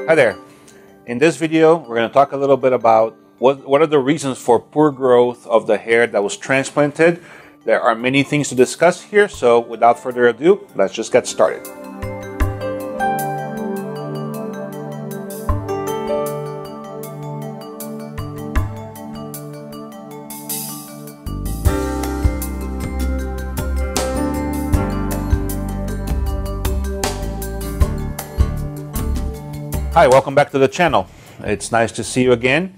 Hi there. In this video, we're going to talk a little bit about what are the reasons for poor growth of the hair that was transplanted. There are many things to discuss here, so without further ado, let's just get started. Hi, welcome back to the channel. It's nice to see you again.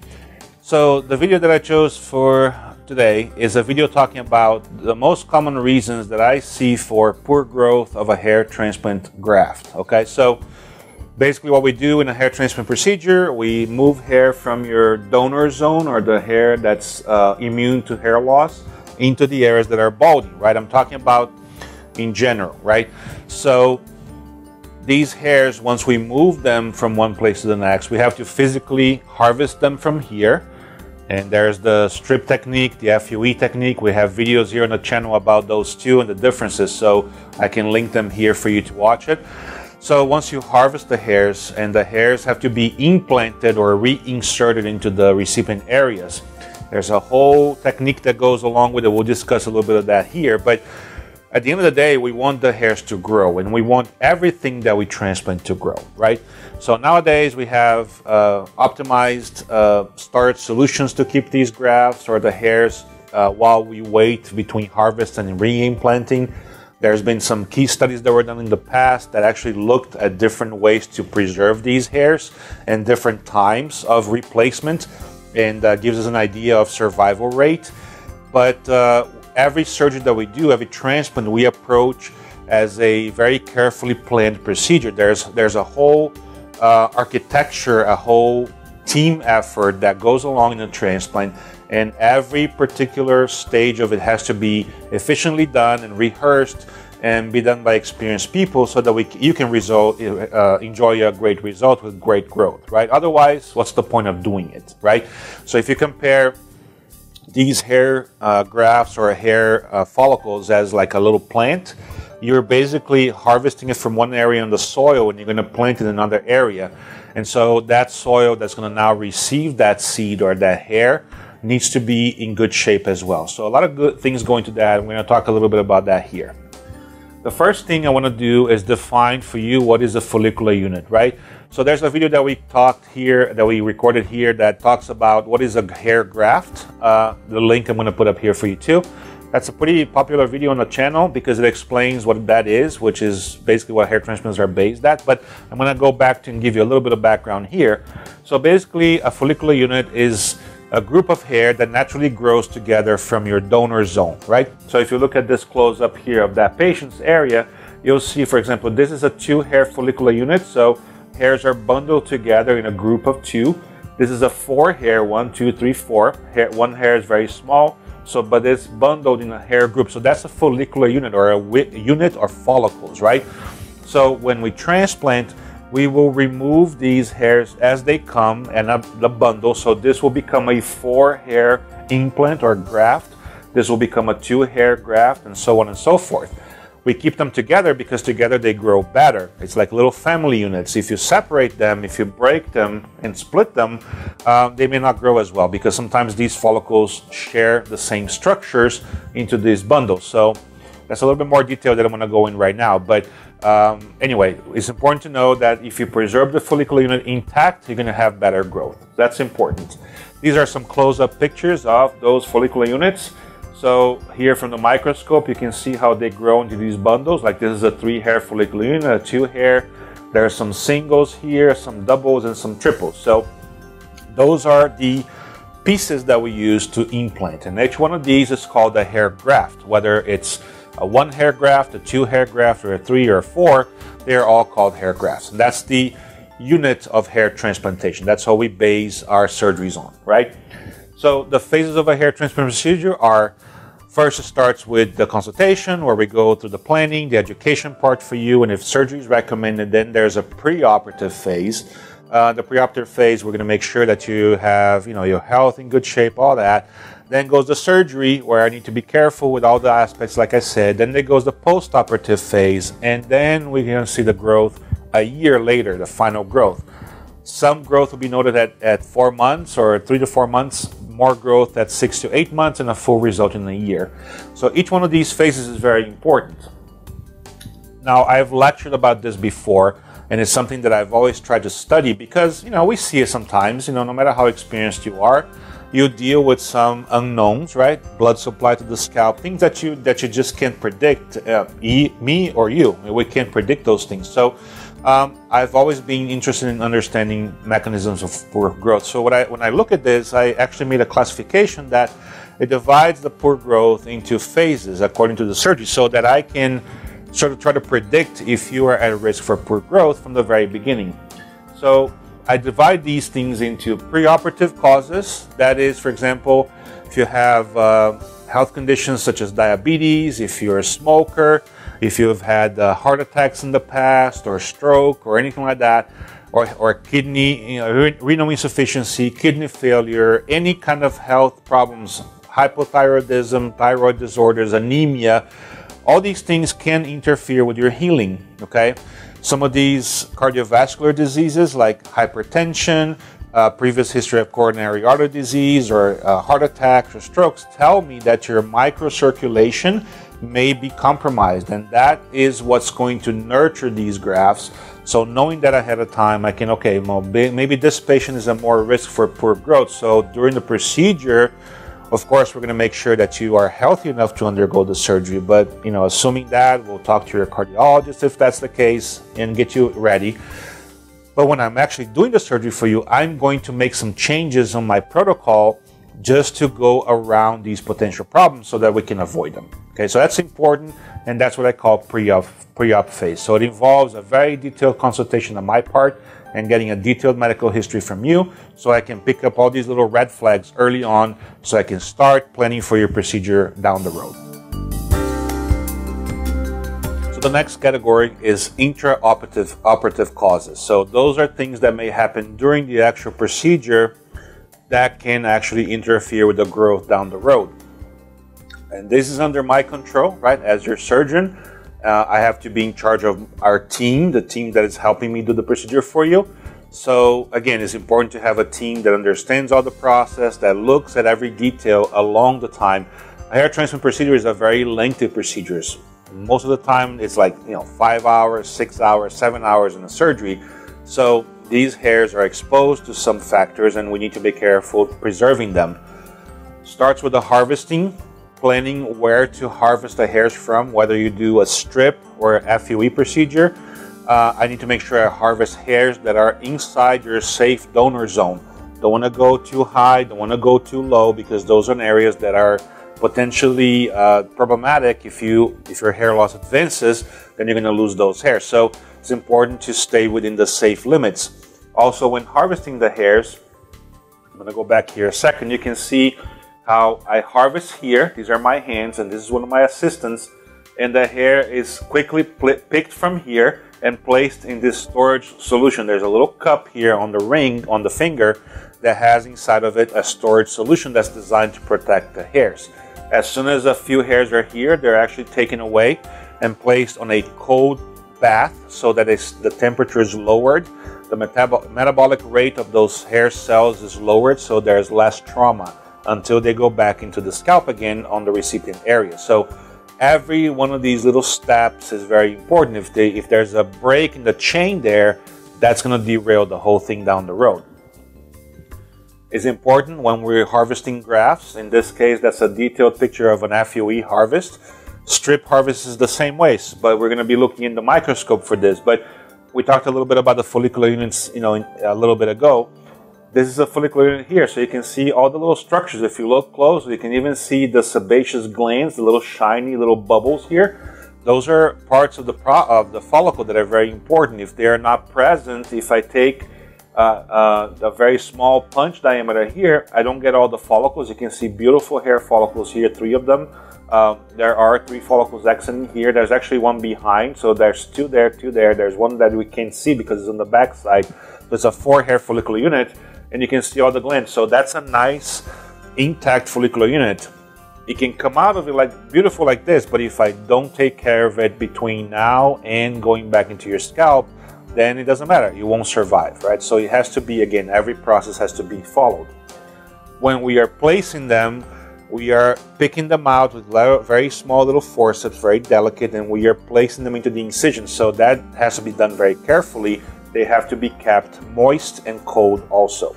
So the video that I chose for today is a video talking about the most common reasons that I see for poor growth of a hair transplant graft. Okay, so basically what we do in a hair transplant procedure, we move hair from your donor zone, or the hair that's immune to hair loss, into the areas that are balding, right? I'm talking about in general, right? So these hairs, once we move them from one place to the next, we have to physically harvest them from here. And there's the strip technique, the FUE technique. We have videos here on the channel about those two and the differences, so I can link them here for you to watch it. So once you harvest the hairs, and the hairs have to be implanted or reinserted into the recipient areas, there's a whole technique that goes along with it. We'll discuss a little bit of that here, but at the end of the day, we want the hairs to grow, and we want everything that we transplant to grow, right? So nowadays we have optimized storage solutions to keep these grafts or the hairs while we wait between harvest and re-implanting. There's been some key studies that were done in the past that actually looked at different ways to preserve these hairs and different times of replacement, and gives us an idea of survival rate. But every surgery that we do, every transplant, we approach as a very carefully planned procedure. There's a whole architecture, a whole team effort that goes along in the transplant, and every particular stage of it has to be efficiently done and rehearsed and be done by experienced people, so that you can enjoy a great result with great growth, right? Otherwise, what's the point of doing it, right? So if you compare these hair grafts or hair follicles as like a little plant, you're basically harvesting it from one area in the soil and you're going to plant it in another area. And so that soil that's going to now receive that seed or that hair needs to be in good shape as well. So a lot of good things go into that, and we're going to talk a little bit about that here. The first thing I want to do is define for you what is a follicular unit, right? So there's a video that we recorded here that talks about what is a hair graft. The link I'm going to put up here for you too. That's a pretty popular video on the channel because it explains what that is, which is basically what hair transplants are based at. But I'm going to go back to and give you a little bit of background here. So basically, a follicular unit is a group of hair that naturally grows together from your donor zone, right? So if you look at this close up here of that patient's area, you'll see, for example, this is a 2-hair follicular unit. So hairs are bundled together in a group of 2. This is a 4-hair, 1, 2, 3, 4. One hair is very small, but it's bundled in a hair group. So that's a follicular unit, or a unit or follicles, right? So when we transplant, we will remove these hairs as they come and the bundle. So this will become a 4-hair implant or graft. This will become a 2-hair graft, and so on and so forth. We keep them together because together they grow better. It's like little family units. If you separate them, if you break them and split them, they may not grow as well, because sometimes these follicles share the same structures into these bundles. So that's a little bit more detail that I'm going to go in right now. But anyway, it's important to know that if you preserve the follicular unit intact, you're going to have better growth. That's important. These are some close-up pictures of those follicular units. So here from the microscope, you can see how they grow into these bundles. Like this is a 3-hair follicular unit, a 2-hair. There are some singles here, some doubles, and some triples. So those are the pieces that we use to implant. And each one of these is called a hair graft. Whether it's a 1-hair graft, a 2-hair graft, or a 3 or a 4, they're all called hair grafts. And that's the unit of hair transplantation. That's how we base our surgeries on, right? So the phases of a hair transplant procedure are: first, it starts with the consultation, where we go through the planning, the education part for you, and if surgery is recommended, then there's a preoperative phase. The preoperative phase, we're going to make sure that you have, your health in good shape, all that. Then goes the surgery, where I need to be careful with all the aspects, like I said. Then there goes the postoperative phase, and then we're going to see the growth a year later, the final growth. Some growth will be noted at 4 months or 3 to 4 months, more growth at 6 to 8 months, and a full result in a year. So each one of these phases is very important. Now, I've lectured about this before, and it's something that I've always tried to study because, we see it sometimes, no matter how experienced you are, you deal with some unknowns, right? Blood supply to the scalp, things that you just can't predict, me or you. We can't predict those things. So I've always been interested in understanding mechanisms of poor growth. So when I look at this, I actually made a classification that it divides the poor growth into phases according to the surgery so that I can sort of try to predict if you are at risk for poor growth from the very beginning. So I divide these things into preoperative causes. That is, for example, if you have health conditions such as diabetes, if you're a smoker, if you've had heart attacks in the past, or stroke, or anything like that, or kidney, renal insufficiency, kidney failure, any kind of health problems, hypothyroidism, thyroid disorders, anemia, all these things can interfere with your healing, okay? Some of these cardiovascular diseases like hypertension, previous history of coronary artery disease, or heart attacks or strokes tell me that your microcirculation may be compromised, and that is what's going to nurture these grafts. So knowing that ahead of time, I can, okay, well, maybe this patient is at more risk for poor growth. So during the procedure, of course, we're going to make sure that you are healthy enough to undergo the surgery. But, assuming that, we'll talk to your cardiologist if that's the case and get you ready. But when I'm actually doing the surgery for you, I'm going to make some changes on my protocol just to go around these potential problems so that we can avoid them. Okay, so that's important, and that's what I call pre-op phase. So it involves a very detailed consultation on my part and getting a detailed medical history from you so I can pick up all these little red flags early on so I can start planning for your procedure down the road. So the next category is intraoperative causes. So those are things that may happen during the actual procedure that can actually interfere with the growth down the road. And this is under my control, right? As your surgeon, I have to be in charge of our team, the team that is helping me do the procedure for you. So again, it's important to have a team that understands all the process, that looks at every detail along the time. A hair transplant procedure is a very lengthy procedure. Most of the time, it's like 5 hours, 6 hours, 7 hours in a surgery. So these hairs are exposed to some factors, and we need to be careful preserving them. Starts with the harvesting. Planning where to harvest the hairs from, whether you do a strip or a FUE procedure. I need to make sure I harvest hairs that are inside your safe donor zone. Don't want to go too high, don't want to go too low, because those are areas that are potentially problematic. If your hair loss advances, then you're going to lose those hairs. So it's important to stay within the safe limits. Also, when harvesting the hairs, I'm going to go back here a second, you can see how I harvest here. These are my hands, and this is one of my assistants, and the hair is quickly picked from here and placed in this storage solution. There's a little cup here on the ring, on the finger, that has inside of it a storage solution that's designed to protect the hairs. As soon as a few hairs are here, they're actually taken away and placed on a cold bath so that the temperature is lowered. The metabolic rate of those hair cells is lowered, so there's less trauma until they go back into the scalp again on the recipient area. So every one of these little steps is very important. If there's a break in the chain there, that's going to derail the whole thing down the road. It's important when we're harvesting grafts. In this case, that's a detailed picture of an FUE harvest. Strip harvest is the same way, but we're going to be looking in the microscope for this. But we talked a little bit about the follicular units, a little bit ago. This is a follicular unit here, so you can see all the little structures. If you look closely, you can even see the sebaceous glands, the little shiny little bubbles here. Those are parts of the follicle that are very important. If they are not present, if I take a very small punch diameter here, I don't get all the follicles. You can see beautiful hair follicles here, 3 of them. There are 3 follicles exiting here. There's actually one behind, so there's 2 there, 2 there. There's one that we can't see because it's on the back side. There's a 4 hair follicular unit, and you can see all the glands. So that's a nice intact follicular unit. It can come out of it like beautiful like this, but if I don't take care of it between now and going back into your scalp, then it doesn't matter. You won't survive, right? So it has to be, again, every process has to be followed. When we are placing them, we are picking them out with very small little forceps, very delicate, and we are placing them into the incision. So that has to be done very carefully. They have to be kept moist and cold also.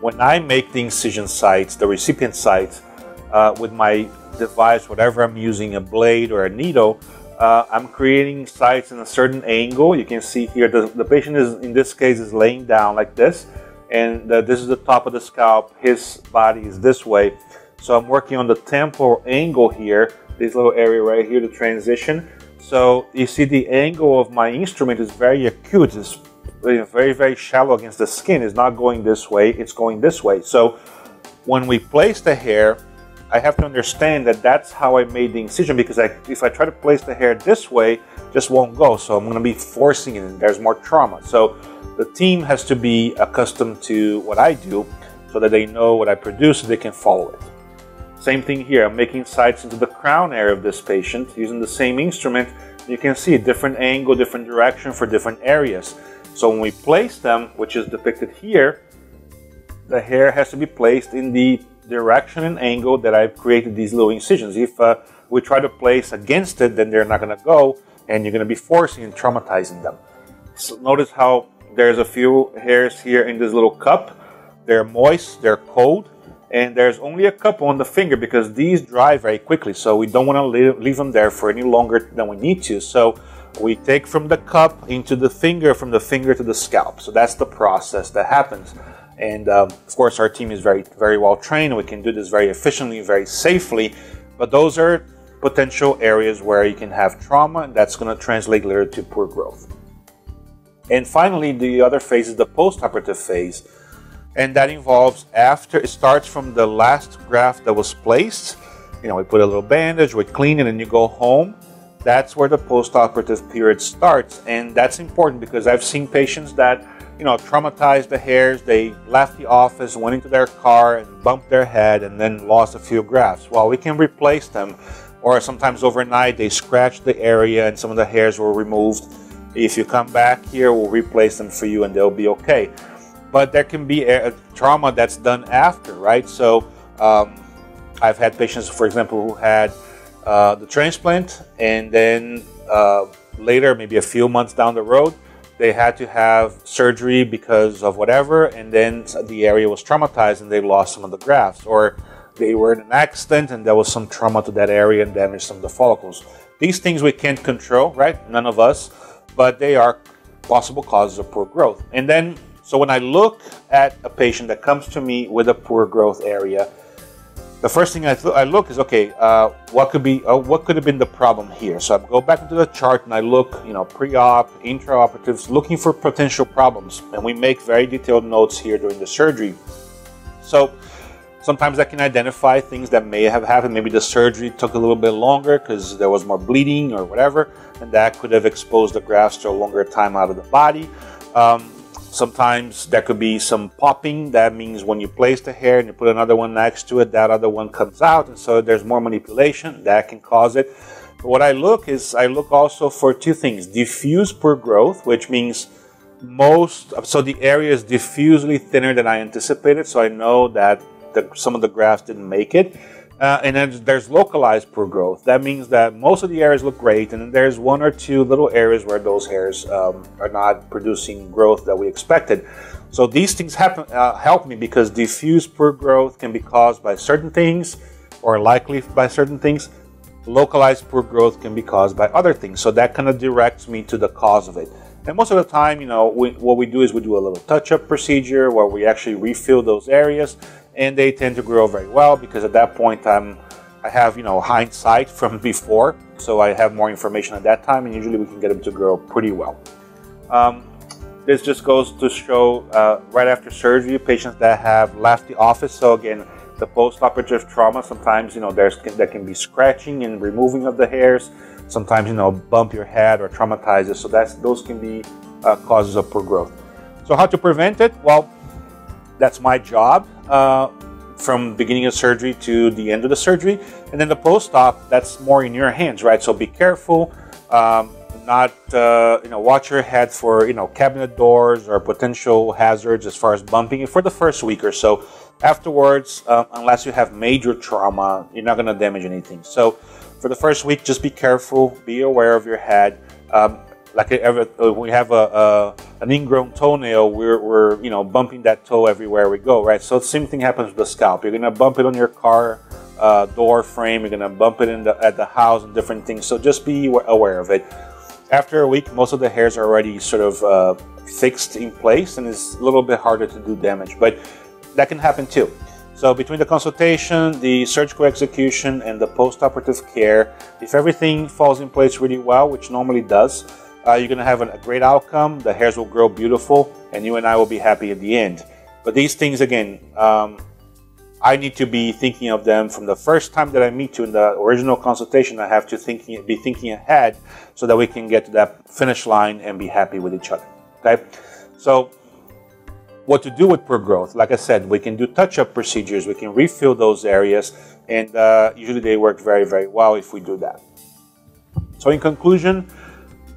When I make the incision sites, the recipient sites, with my device, whatever I'm using, a blade or a needle, I'm creating sites in a certain angle. You can see here the patient is, in this case, is laying down like this, and this is the top of the scalp. His body is this way. So I'm working on the temporal angle here, this little area right here, the transition. So you see the angle of my instrument is very acute. It's very, very shallow against the skin. It's not going this way, it's going this way. So when we place the hair, I have to understand that that's how I made the incision, because if I try to place the hair this way, it just won't go. So I'm going to be forcing it, and there's more trauma. So the team has to be accustomed to what I do so that they know what I produce and they can follow it. Same thing here. I'm making sites into the crown area of this patient using the same instrument. You can see a different angle, different direction for different areas. So when we place them, which is depicted here, the hair has to be placed in the direction and angle that I've created these little incisions. If we try to place against it, then they're not going to go, and you're going to be forcing and traumatizing them. So notice how there's a few hairs here in this little cup. They're moist, they're cold, and there's only a couple on the finger because these dry very quickly, so we don't want to leave them there for any longer than we need to. So we take from the cup into the finger, from the finger to the scalp. So that's the process that happens. And of course, our team is very, very well trained. We can do this very efficiently, very safely. But those are potential areas where you can have trauma, and that's going to translate later to poor growth. And finally, the other phase is the postoperative phase. And that involves after, it starts from the last graft that was placed. You know, we put a little bandage, we clean it, and you go home. That's where the postoperative period starts. And that's important because I've seen patients that, you know, traumatized the hairs. They left the office, went into their car and bumped their head and then lost a few grafts. Well, we can replace them, or sometimes overnight they scratched the area and some of the hairs were removed. If you come back here, we'll replace them for you and they'll be okay. But there can be a trauma that's done after, right? So I've had patients, for example, who had the transplant, and then later, maybe a few months down the road, they had to have surgery because of whatever, and then the area was traumatized and they lost some of the grafts, or they were in an accident and there was some trauma to that area and damaged some of the follicles. These things we can't control, right? None of us, but they are possible causes of poor growth. And then, so when I look at a patient that comes to me with a poor growth area, the first thing I look is, okay, what could have been the problem here? So I go back into the chart and I look, you know, pre-op, intraoperatives, looking for potential problems. And we make very detailed notes here during the surgery. So sometimes I can identify things that may have happened. Maybe the surgery took a little bit longer because there was more bleeding or whatever, and that could have exposed the grafts to a longer time out of the body. Sometimes there could be some popping. That means when you place the hair and you put another one next to it, that other one comes out, and so there's more manipulation that can cause it. But what I look also for two things: diffuse poor growth, which means the area is diffusely thinner than I anticipated, so I know that some of the grafts didn't make it. And then there's localized poor growth. That means that most of the areas look great, and then there's one or two little areas where those hairs are not producing growth that we expected. So these things help me, because diffuse poor growth can be caused by certain things, or likely by certain things. Localized poor growth can be caused by other things. So that kind of directs me to the cause of it. And most of the time, you know, what we do is we do a little touch-up procedure where we actually refill those areas, and they tend to grow very well, because at that point I have, you know, hindsight from before, so I have more information at that time, and usually we can get them to grow pretty well. This just goes to show right after surgery, patients that have left the office. So again, the post-operative trauma, sometimes, you know, there can be scratching and removing of the hairs. Sometimes, you know, bump your head or traumatize it. So those can be causes of poor growth. So how to prevent it? Well, that's my job from beginning of surgery to the end of the surgery. And then the post-op, that's more in your hands, right? So be careful. not watch your head for cabinet doors or potential hazards as far as bumping for the first week or so. Afterwards, unless you have major trauma, you're not going to damage anything. So for the first week, just be careful, be aware of your head. Like we have an ingrown toenail, we're bumping that toe everywhere we go, right? So the same thing happens with the scalp. You're going to bump it on your car door frame, you're going to bump it at the house and different things. So just be aware of it. After a week, most of the hairs are already sort of fixed in place, and it's a little bit harder to do damage, but that can happen too. So between the consultation, the surgical execution, and the post-operative care, if everything falls in place really well, which normally does, you're going to have a great outcome. The hairs will grow beautiful, and you and I will be happy at the end. But these things, again, I need to be thinking of them from the first time that I meet you in the original consultation. I have to be thinking ahead so that we can get to that finish line and be happy with each other. Okay? So what to do with poor growth? Like I said, we can do touch-up procedures. We can refill those areas, and usually they work very, very well if we do that. So in conclusion,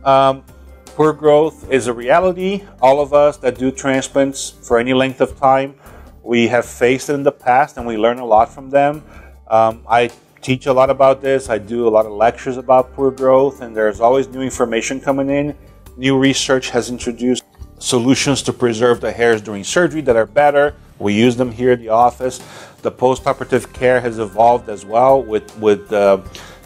poor growth is a reality. All of us that do transplants for any length of time, we have faced it in the past, and we learn a lot from them. I teach a lot about this. I do a lot of lectures about poor growth, and there's always new information coming in. New research has introduced solutions to preserve the hairs during surgery that are better. We use them here at the office. The post-operative care has evolved as well with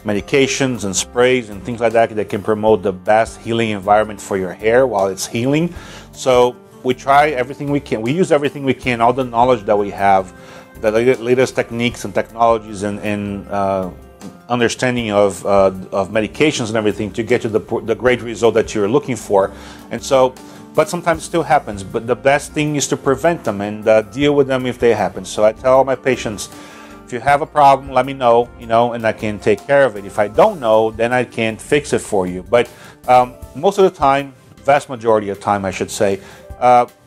medications and sprays and things like that that can promote the best healing environment for your hair while it's healing. So we try everything we can. We use everything we can, all the knowledge that we have, the latest techniques and technologies and understanding of medications and everything to get to the great result that you're looking for. And so, but sometimes it still happens. But the best thing is to prevent them and deal with them if they happen. So I tell my patients, if you have a problem, let me know, and I can take care of it. If I don't know, then I can't fix it for you. But most of the time, vast majority of the time, I should say,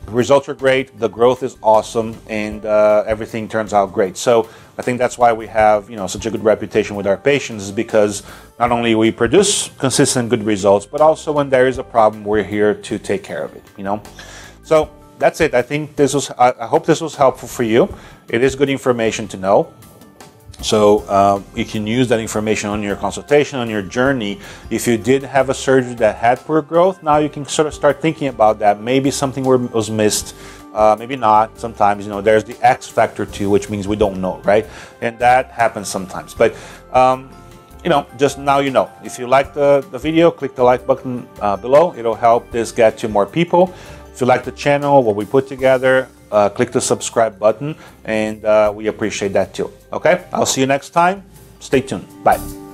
results are great, the growth is awesome, and everything turns out great. So I think that's why we have such a good reputation with our patients, is because not only we produce consistent good results, but also when there is a problem, we're here to take care of it. So that's it. I think I hope this was helpful for you. It is good information to know. So you can use that information on your consultation, on your journey. If you did have a surgery that had poor growth, now you can sort of start thinking about that. Maybe something was missed, maybe not. Sometimes, there's the X factor too, which means we don't know, right? And that happens sometimes. But, just now If you like the video, click the like button below. It'll help this get to more people. If you like the channel, what we put together, click the subscribe button, and we appreciate that too. Okay, I'll see you next time. Stay tuned. Bye.